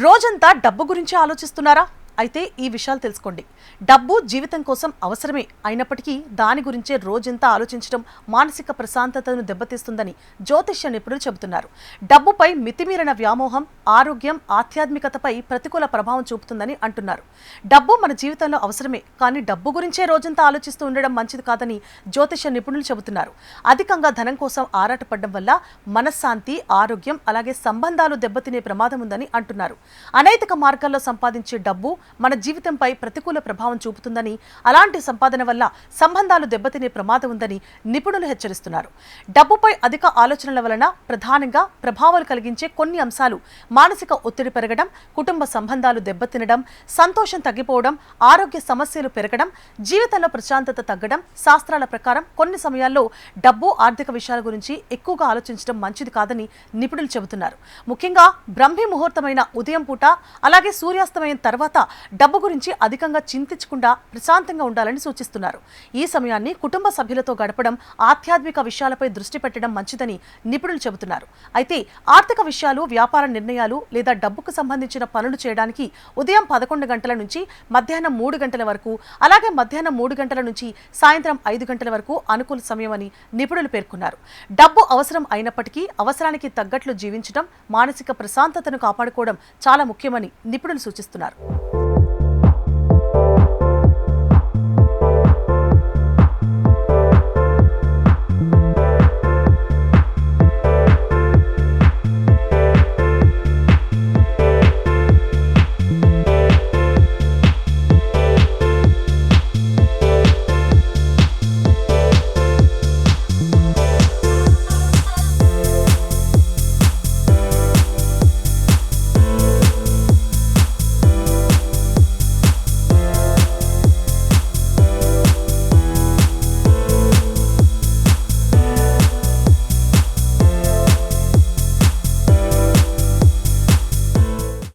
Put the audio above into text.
రోజంతా డబ్బు గురించి ఆలోచిస్తున్నారా? అయితే ఈ విషయాలు తెలుసుకోండి. డబ్బు జీవితం కోసం అవసరమే అయినప్పటికీ దాని గురించే రోజంతా ఆలోచించడం మానసిక ప్రశాంతతను దెబ్బతీస్తుందని జ్యోతిష్య నిపుణులు చెబుతున్నారు. డబ్బుపై మితిమీరిన వ్యామోహం ఆరోగ్యం, ఆధ్యాత్మికతపై ప్రతికూల ప్రభావం చూపుతుందని అంటున్నారు. డబ్బు మన జీవితంలో అవసరమే, కానీ డబ్బు గురించే రోజంతా ఆలోచిస్తూ ఉండడం మంచిది కాదని జ్యోతిష్య నిపుణులు చెబుతున్నారు. అధికంగా ధనం కోసం ఆరాటపడడం వల్ల మనశ్శాంతి, ఆరోగ్యం అలాగే సంబంధాలు దెబ్బతినే ప్రమాదం ఉందని అంటున్నారు. అనైతిక మార్గాల్లో సంపాదించే డబ్బు మన జీవితంపై ప్రతికూల ప్రభావం చూపుతుందని, అలాంటి సంపాదన వల్ల సంబంధాలు దెబ్బతినే ప్రమాదం ఉందని నిపుణులు హెచ్చరిస్తున్నారు. డబ్బుపై అధిక ఆలోచనల వలన ప్రధానంగా ప్రభావాలు కలిగించే కొన్ని అంశాలు మానసిక ఒత్తిడి పెరగడం, కుటుంబ సంబంధాలు దెబ్బతినడం, సంతోషం తగ్గిపోవడం, ఆరోగ్య సమస్యలు పెరగడం, జీవితంలో ప్రశాంతత తగ్గడం. శాస్త్రాల ప్రకారం కొన్ని సమయాల్లో డబ్బు, ఆర్థిక విషయాల గురించి ఎక్కువగా ఆలోచించడం మంచిది కాదని నిపుణులు చెబుతున్నారు. ముఖ్యంగా బ్రహ్మీ ముహూర్తమైన ఉదయం పూట అలాగే సూర్యాస్తమయం తర్వాత డబ్బు గురించి అధికంగా చింతించకుండా ప్రశాంతంగా ఉండాలని సూచిస్తున్నారు. ఈ సమయాన్ని కుటుంబ సభ్యులతో గడపడం, ఆధ్యాత్మిక విషయాలపై దృష్టి పెట్టడం మంచిదని నిపుణులు చెబుతున్నారు. అయితే ఆర్థిక విషయాలు, వ్యాపార నిర్ణయాలు లేదా డబ్బుకు సంబంధించిన పనులు చేయడానికి ఉదయం 11 గంటల నుంచి మధ్యాహ్నం 3 గంటల వరకు, అలాగే మధ్యాహ్నం 3 గంటల నుంచి సాయంత్రం 5 గంటల వరకు అనుకూల సమయమని నిపుణులు పేర్కొన్నారు. డబ్బు అవసరం అయినప్పటికీ అవసరానికి తగ్గట్లు జీవించడం, మానసిక ప్రశాంతతను కాపాడుకోవడం చాలా ముఖ్యమని నిపుణులు సూచిస్తున్నారు.